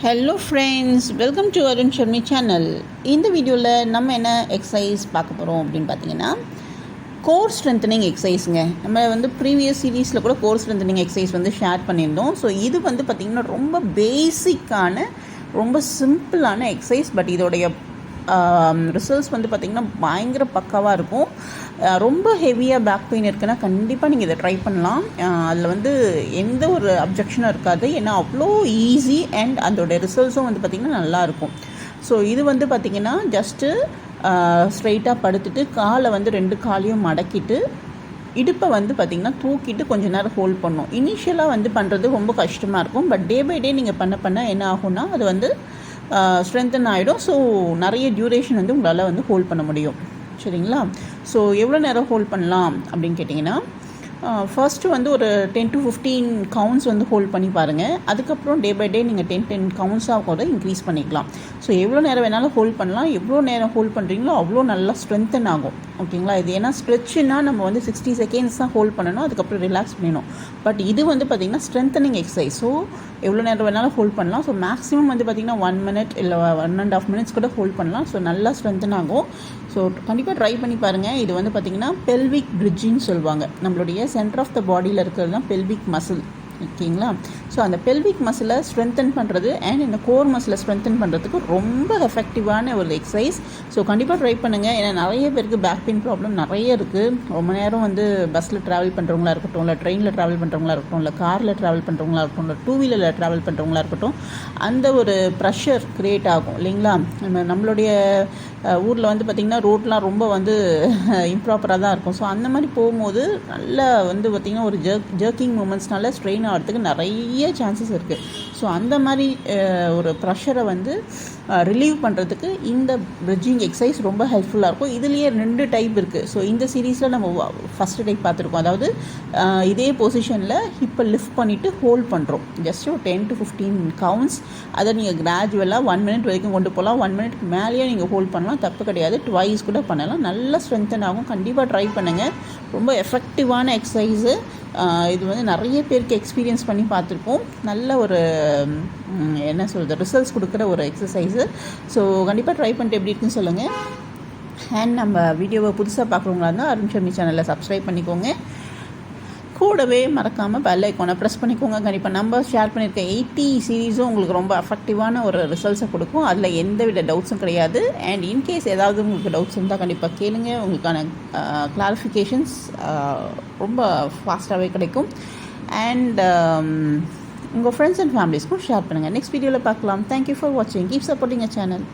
Hello friends, welcome to Arun Sharmi channel. இந்த வீடியோவில் நம்ம என்ன எக்ஸசைஸ் பார்க்க போகிறோம் அப்படின்னு பார்த்தீங்கன்னா, கோர் ஸ்ட்ரென்தனிங் எக்ஸசைஸுங்க. நம்ம ப்ரீவியஸ் சீரீஸில் கூட கோர் ஸ்ட்ரென்தனிங் எக்ஸசைஸ் ஷேர் பண்ணியிருந்தோம். ஸோ இது பார்த்திங்கன்னா ரொம்ப பேசிக்கான, ரொம்ப சிம்பிளான எக்ஸசைஸ். பட் இதோடைய ரிசல்ட்ஸ் பார்த்திங்கன்னா பயங்கர பக்காவாக இருக்கும். ரொம்ப ஹெவியாக பேக் பெயின் இருக்குன்னா கண்டிப்பாக நீங்கள் இதை ட்ரை பண்ணலாம். அதில் எந்த ஒரு அப்ஜெக்ஷனும் இருக்காது. ஏன்னா அவ்வளோ ஈஸி அண்ட் அதோடைய ரிசல்ட்ஸும் பார்த்திங்கன்னா நல்லாயிருக்கும். ஸோ இது பார்த்திங்கன்னா ஜஸ்ட்டு ஸ்ட்ரைட்டாக படுத்துட்டு காலை ரெண்டு காலையும் மடக்கிட்டு இடுப்பை பார்த்திங்கன்னா தூக்கிட்டு கொஞ்சம் நேரம் ஹோல்ட் பண்ணும். இனிஷியலாக பண்ணுறது ரொம்ப கஷ்டமாக இருக்கும். பட் டே பை டே நீங்கள் பண்ண என்ன ஆகும்னா அது ஸ்ட்ரென்தன் ஆகிடும். ஸோ நிறைய டியூரேஷன் உங்களால் ஹோல்ட் பண்ண முடியும். சரிங்களா? ஸோ எவ்வளோ நேரம் ஹோல்ட் பண்ணலாம் அப்படின்னு கேட்டிங்கன்னா, ஃபர்ஸ்ட்டு ஒரு 10 to 15 கவுண்ட்ஸ் ஹோல்ட் பண்ணி பாருங்கள். அதுக்கப்புறம் டே பை டே நீங்கள் 10 கவுண்ட்ஸாக கூட இன்க்ரீஸ் பண்ணிக்கலாம். ஸோ எவ்வளோ நேரம் வேணாலும் ஹோல்ட் பண்ணலாம். எவ்வளோ நேரம் ஹோல்ட் பண்ணுறீங்களோ அவ்வளோ நல்லா ஸ்ட்ரென்தன் ஆகும். ஓகேங்களா? இது ஏன்னா ஸ்ட்ரெச்சுன்னா நம்ம 60 செகண்ட்ஸ் தான் ஹோல்ட் பண்ணணும், அதுக்கப்புறம் ரிலாக்ஸ் பண்ணிடணும். பட் இது பார்த்திங்கன்னா ஸ்ட்ரென்தனிங் எக்ஸசைஸ். ஸோ எவ்வளோ நேரம் வேணாலும் ஹோல்ட் பண்ணலாம். ஸோ மேக்ஸிமம் பார்த்திங்கன்னா 1 minute இல்லை 1.5 minutes கூட ஹோல்ட் பண்ணலாம். ஸோ நல்லா ஸ்ட்ரென்தன் ஆகும். ஸோ கண்டிப்பாக ட்ரை பண்ணி பாருங்கள். இது பார்த்திங்கன்னா பெல்விக் பிரிட்ஜின்னு சொல்லுவாங்க. நம்மளுடைய சென்டர் ஆஃப் த பாடியில் இருக்கிறது தான் பெல்விக் மசில். ஓகேங்களா? ஸோ அந்த பெல்விக் மசிலை ஸ்ட்ரென்தன் பண்ணுறது அண்ட் இந்த கோர் மசிலை ஸ்ட்ரென்தன் பண்ணுறதுக்கு ரொம்ப எஃபெக்டிவான ஒரு எக்ஸசைஸ். ஸோ கண்டிப்பாக ட்ரை பண்ணுங்கள். ஏன்னா நிறைய பேருக்கு பேக் பெயின் ப்ராப்ளம் நிறைய இருக்குது. ரொம்ப நேரம் பஸ்ஸில் ட்ராவல் பண்ணுறவங்களா இருக்கட்டும், இல்லை ட்ரெயினில் ட்ராவல் பண்ணுறவங்களா இருக்கட்டும், இல்லை காரில் ட்ராவல் பண்ணுறவங்களா இருக்கட்டும், இல்லை 2-wheeler ட்ராவல் பண்ணுறவங்களா இருக்கட்டும், அந்த ஒரு ப்ரெஷர் க்ரியேட் ஆகும் இல்லைங்களா? நம்மளுடைய ஊரில் பார்த்திங்கன்னா ரோட்லாம் ரொம்ப இம்ப்ராப்பராக தான் இருக்கும். ஸோ அந்த மாதிரி போகும்போது நல்லா பார்த்திங்கன்னா ஒரு ஜர்க்கிங் மூமெண்ட்ஸ்னால ஸ்ட்ரெயின் ஆகிறதுக்கு நிறைய சான்சஸ் இருக்குது. ஸோ அந்த மாதிரி ஒரு ப்ரெஷரை ரிலீவ் பண்ணுறதுக்கு இந்த பிரிட்ஜிங் எக்ஸசைஸ் ரொம்ப ஹெல்ப்ஃபுல்லாக இருக்கும். இதுலேயே 2 டைப் இருக்குது. ஸோ இந்த சீரீஸில் நம்ம ஃபஸ்ட்டு டைப் பார்த்துருக்கோம். அதாவது இதே பொசிஷனில் ஹிப்பை லிஃப்ட் பண்ணிவிட்டு ஹோல்ட் பண்ணுறோம். ஜஸ்ட் ஒரு 10 to 15 கவுண்ட்ஸ். அதை நீங்கள் கிராஜுவலாக 1 minute வரைக்கும் கொண்டு போகலாம். 1 minute மேலேயே நீங்கள் ஹோல்ட் பண்ணலாம், தப்பு கிடையாது. ட்வைஸ் கூட பண்ணலாம். நல்லா ஸ்ட்ரென்தன் ஆகும். கண்டிப்பாக ட்ரை பண்ணுங்கள். ரொம்ப எஃபெக்டிவான எக்ஸசைஸு. இது நிறைய பேருக்கு எக்ஸ்பீரியன்ஸ் பண்ணி பார்த்துருக்கோம். நல்ல ஒரு என்ன சொல்கிறது, ரிசல்ட்ஸ் கொடுக்குற ஒரு எக்ஸசைஸு. ஸோ கண்டிப்பாக ட்ரை பண்ணிட்டு எப்படி இருக்குன்னு சொல்லுங்கள். அண்ட் நம்ம வீடியோவை புதுசாக பார்க்குறவங்களா இருந்தால் அருண் ஷர்மி சேனலில் சப்ஸ்கிரைப் பண்ணிக்கோங்க. கூடவே மறக்காமல் பெல் ஐக்கானை ப்ரெஸ் பண்ணிக்கோங்க. கண்டிப்பாக நம்ம ஷேர் பண்ணியிருக்க 80 சீரீஸும் உங்களுக்கு ரொம்ப எஃபெக்டிவான ஒரு ரிசல்ட்ஸை கொடுக்கும். அதில் எந்த வித டவுட்ஸும் கிடையாது. அண்ட் இன்கேஸ் ஏதாவது உங்களுக்கு டவுட்ஸ் இருந்தால் கண்டிப்பாக கேளுங்க. உங்களுக்கான கிளாரிஃபிகேஷன்ஸ் ரொம்ப ஃபாஸ்ட்டாகவே கிடைக்கும். அண்ட் உங்கள் ஃப்ரெண்ட்ஸ் அண்ட் ஃபேமிலிஸ்க்கும் ஷேர் பண்ணுங்கள். நெக்ஸ்ட் வீடியோவில் பார்க்கலாம். தேங்க்யூ ஃபார் வாட்சிங். Keep supporting a channel.